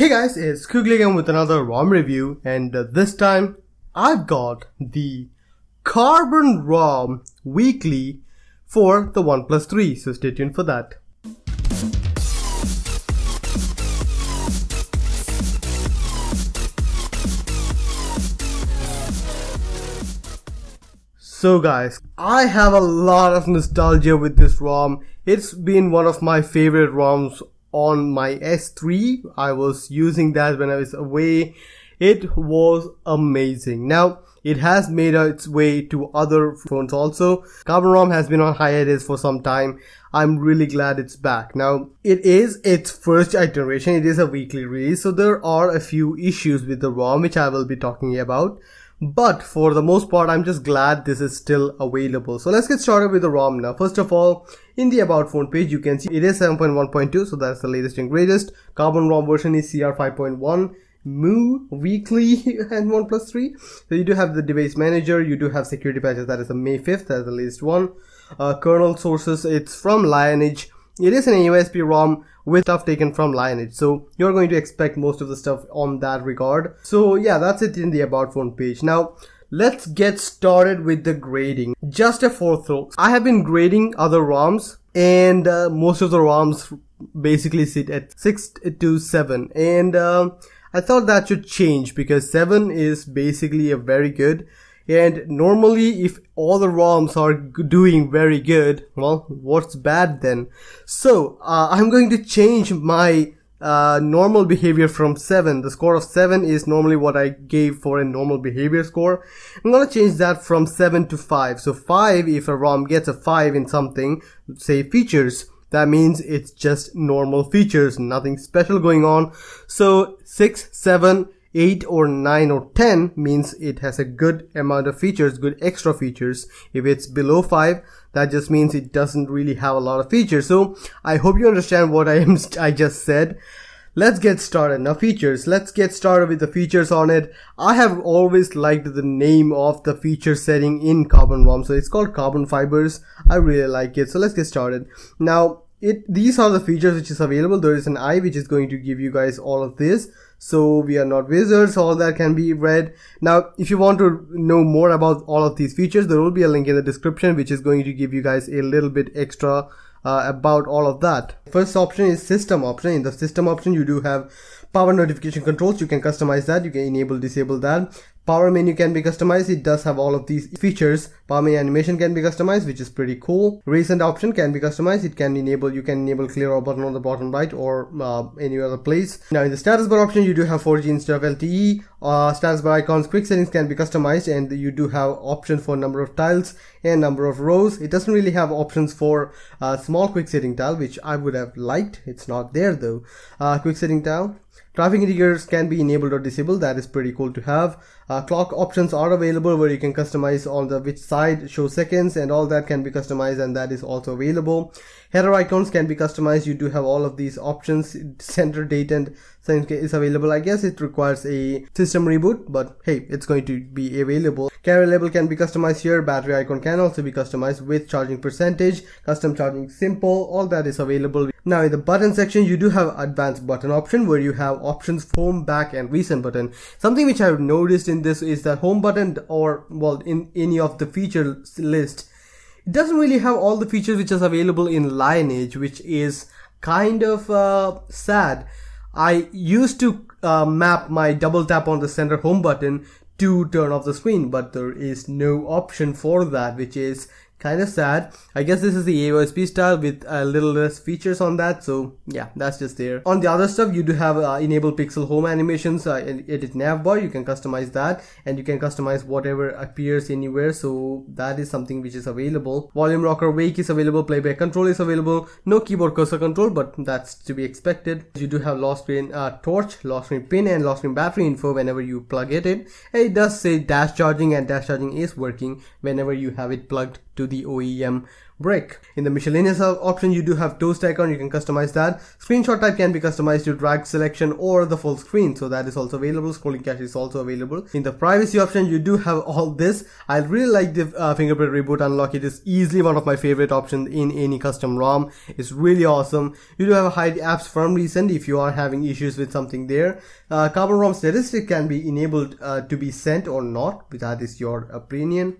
Hey guys, it's Kugli again with another ROM review, and this time I've got the CarbonROM weekly for the OnePlus 3, so stay tuned for that. So guys, I have a lot of nostalgia with this ROM. It's been one of my favorite ROMs on my S3. I was using that when I was away. It was amazing. Now, it has made its way to other phones also. CarbonROM has been on hiatus for some time. I'm really glad it's back. Now, it is its first iteration. It is a weekly release, so there are a few issues with the ROM which I will be talking about. But for the most part, I'm just glad this is still available. So let's get started with the ROM now. First of all, in the About Phone page, you can see it is 7.1.2, so that's the latest and greatest. CarbonROM version is CR 5.1. Mu weekly and OnePlus 3. So you do have the device manager, you do have security patches, that is the May 5th, that's the latest one. Kernel sources, it's from Lineage. It is an AOSP ROM with stuff taken from Lineage, so you're going to expect most of the stuff on that regard. So yeah, that's it in the About Phone page. Now let's get started with the grading. Just a forethought, I have been grading other ROMs, and most of the ROMs basically sit at 6 to 7, and I thought that should change because 7 is basically a very good. And normally if all the ROMs are doing very good, well, what's bad then? So I'm going to change my normal behavior from 7. The score of 7 is normally what I gave for a normal behavior score. I'm going to change that from 7 to 5. So 5, if a ROM gets a 5 in something, say features, that means it's just normal features, nothing special going on. So 6, 7, 8 or 9 or 10 means it has a good amount of features, good extra features. If it's below 5, that just means it doesn't really have a lot of features. So I hope you understand what I just said. Let's get started. Now features, let's get started with the features on it. I have always liked the name of the feature setting in CarbonROM, so it's called Carbon Fibers. I really like it, so let's get started. Now these are the features which is available. There is an eye which is going to give you guys all of this. So we are not wizards, all that can be read. Now if you want to know more about all of these features, there will be a link in the description which is going to give you guys a little bit extra about all of that. First option is system option. In the system option you do have power notification controls. You can customize that, you can enable, disable that. Power menu can be customized. It does have all of these features. Power menu animation can be customized, which is pretty cool. Recent option can be customized. You can enable clear all button on the bottom right or any other place. Now in the status bar option, you do have 4G instead of LTE. Status bar icons, quick settings can be customized, and you do have options for number of tiles and number of rows. It doesn't really have options for small quick setting tile, which I would have liked. It's not there though. Quick setting tile. Traffic indicators can be enabled or disabled. That is pretty cool to have. Clock options are available where you can customize on the which side show seconds, and all that can be customized, and that is also available. Header icons can be customized. You do have all of these options. Center date and is available. I guess it requires a system reboot, but hey, it's going to be available. Carrier label can be customized here. Battery icon can also be customized with charging percentage. Custom charging simple. All that is available. Now in the button section, you do have advanced button option where you have options for home, back and recent button. Something which I've noticed in this is that home button, or well, in any of the feature list, it doesn't really have all the features which is available in Lineage, which is kind of sad. I used to map my double tap on the center home button to turn off the screen, but there is no option for that, which is kind of sad. I guess this is the AOSP style with a little less features on that, so yeah, that's just there. On the other stuff, you do have enable pixel home animations, edit nav bar. You can customize that, and you can customize whatever appears anywhere, so that is something which is available. Volume rocker wake is available. Playback control is available. No keyboard cursor control, but that's to be expected. You do have lock screen torch, lock screen pin, and lock screen battery info whenever you plug it in. And it does say dash charging, and dash charging is working whenever you have it plugged to the OEM brick. In the miscellaneous option, you do have toast icon, you can customize that. Screenshot type can be customized to drag selection or the full screen, so that is also available. Scrolling cache is also available. In the privacy option, you do have all this. I really like the fingerprint reboot unlock. It is easily one of my favorite options in any custom ROM. It's really awesome. You do have a hide apps from recent if you are having issues with something there. CarbonROM statistic can be enabled to be sent or not, but that is your opinion.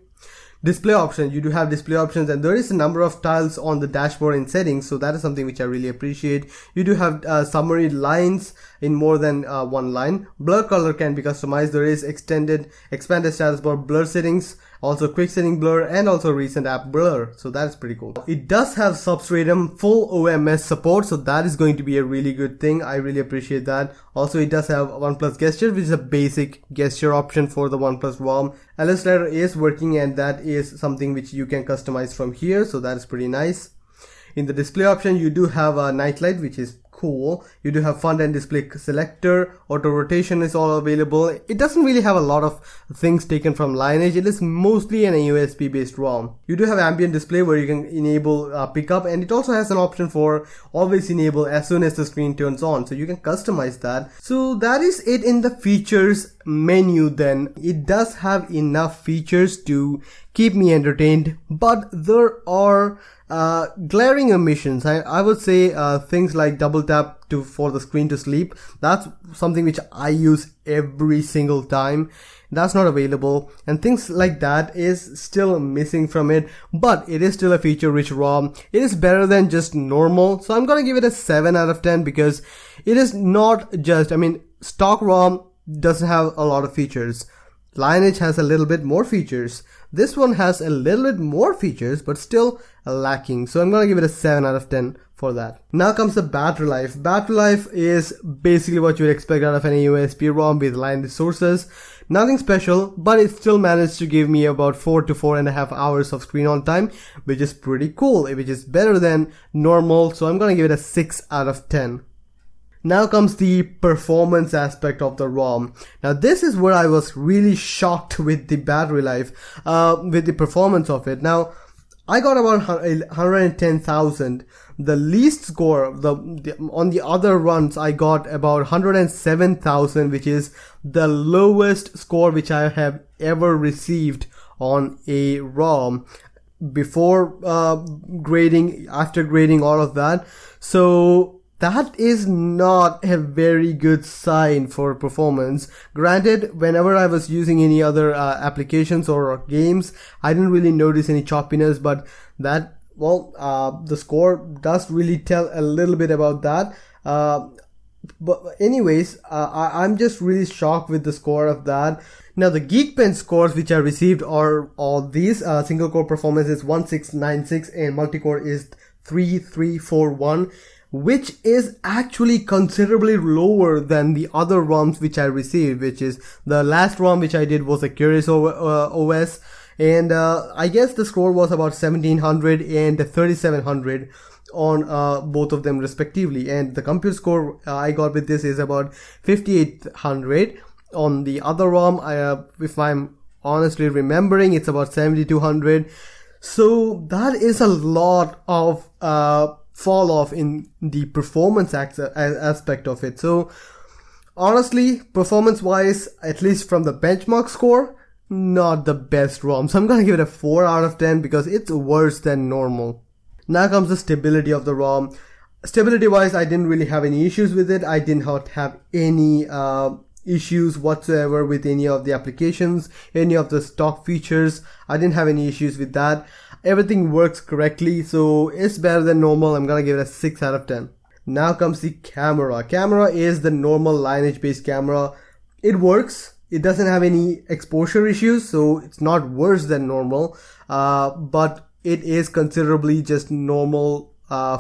Display options, you do have display options, and there is a number of tiles on the dashboard in settings, so that is something which I really appreciate. You do have summary lines in more than one line. Blur color can be customized. There is expanded status bar blur settings, also quick setting blur, and also recent app blur, so that's pretty cool. It does have Substratum full OMS support, so that is going to be a really good thing. I really appreciate that. Also, it does have OnePlus gesture, which is a basic gesture option for the OnePlus ROM. LS slider is working, and that is something which you can customize from here, so that is pretty nice. In the display option, you do have a night light, which is cool. You do have font and display selector. Auto rotation is all available. It doesn't really have a lot of things taken from Lineage. It is mostly an USB based ROM. You do have ambient display where you can enable pickup, and it also has an option for always enable as soon as the screen turns on, so you can customize that. So that is it in the features menu. Then it does have enough features to keep me entertained, but there are glaring omissions. I would say things like double tap for the screen to sleep. That's something which I use every single time. That's not available, and things like that is still missing from it, but it is still a feature rich ROM. It is better than just normal, so I'm gonna give it a 7 out of 10 because it is not just, stock ROM doesn't have a lot of features. Lineage has a little bit more features. This one has a little bit more features, but still lacking. So I'm gonna give it a 7 out of 10 for that. Now comes the battery life. Battery life is basically what you would expect out of any USB ROM with Lineage sources. Nothing special, but it still managed to give me about 4 to 4.5 hours of screen on time, which is pretty cool, which is better than normal. So I'm gonna give it a 6 out of 10. Now comes the performance aspect of the ROM. Now this is where I was really shocked with the battery life, with the performance of it. Now I got about 110,000. The least score, on the other runs, I got about 107,000, which is the lowest score which I have ever received on a ROM before grading, after grading, all of that. So that is not a very good sign for performance. Granted, whenever I was using any other applications or games, I didn't really notice any choppiness, but that, the score does really tell a little bit about that. But anyways, I'm just really shocked with the score of that. Now the Geekbench scores which I received are all these. Single core performance is 1696 and multi-core is 3341. Which is actually considerably lower than the other ROMs which I received, which is the last ROM which I did was a Curious OS, and I guess the score was about 1700 and 3700 on both of them respectively, and the compute score I got with this is about 5800. On the other ROM, if I'm honestly remembering, it's about 7200. So that is a lot of fall off in the performance aspect of it. So honestly, performance wise, at least from the benchmark score, not the best ROM. So I'm gonna give it a 4 out of 10 because it's worse than normal. Now comes the stability of the ROM. Stability wise, I didn't really have any issues with it. I did not have any issues whatsoever with any of the applications, any of the stock features. I didn't have any issues with that. Everything works correctly, so it's better than normal. I'm gonna give it a 6 out of 10. Now comes the camera. Camera is the normal Lineage based camera. It works. It doesn't have any exposure issues, so it's not worse than normal, but it is considerably just normal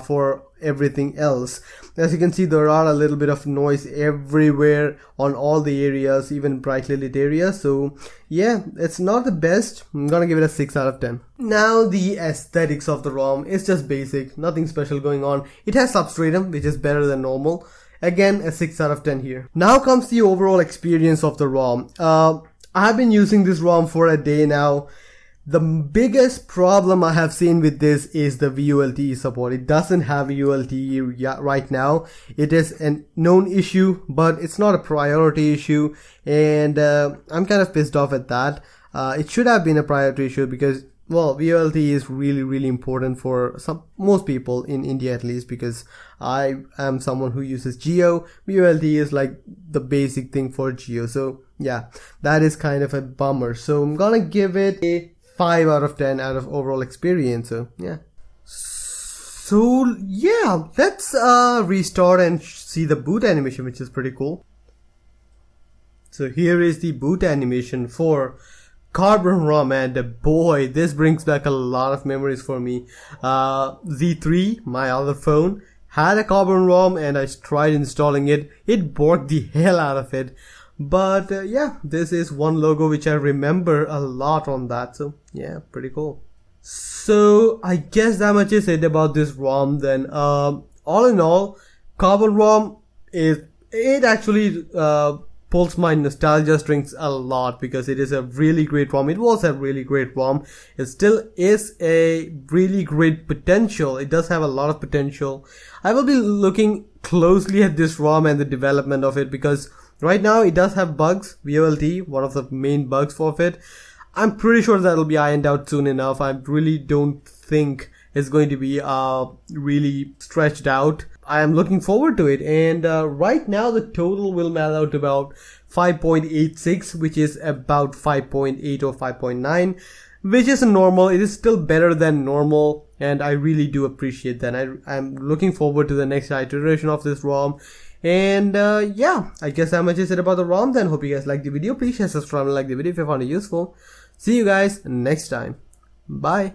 for everything else. As you can see, there are a little bit of noise everywhere on all the areas, even brightly lit areas. So yeah, it's not the best. I'm gonna give it a 6 out of 10. Now the aesthetics of the ROM is just basic, nothing special going on. It has Substratum, which is better than normal. Again, a 6 out of 10 here. Now comes the overall experience of the ROM. I have been using this ROM for a day now. The biggest problem I have seen with this is the VoLTE support. It doesn't have VoLTE right now. It is a known issue, but it's not a priority issue, and I'm kind of pissed off at that. It should have been a priority issue because, well, VoLTE is really important for most people in India, at least, because I am someone who uses Jio. VoLTE is like the basic thing for Jio. So yeah, that is kind of a bummer. So I'm gonna give it a 5 out of 10 out of overall experience. So yeah. So yeah, let's restart and see the boot animation, which is pretty cool. So here is the boot animation for CarbonROM, and boy, this brings back a lot of memories for me. Z3, my other phone, had a CarbonROM and I tried installing it. It borked the hell out of it. But yeah, this is one logo which I remember a lot on that. So yeah, pretty cool. So I guess that much is it about this ROM then. All in all, CarbonROM it actually pulls my nostalgia strings a lot because it is a really great ROM. It was a really great ROM. It still is a really great potential. It does have a lot of potential. I will be looking closely at this ROM and the development of it because right now it does have bugs. VoLTE, one of the main bugs for it. I'm pretty sure that'll be ironed out soon enough. I really don't think it's going to be really stretched out. I am looking forward to it, and right now the total will math out to about 5.86, which is about 5.8 or 5.9, which is normal. It is still better than normal, and I really do appreciate that. I'm looking forward to the next iteration of this ROM. And yeah, I guess that much is it about the ROM then. Hope you guys liked the video. Please share, subscribe, and like the video if you found it useful. See you guys next time. Bye.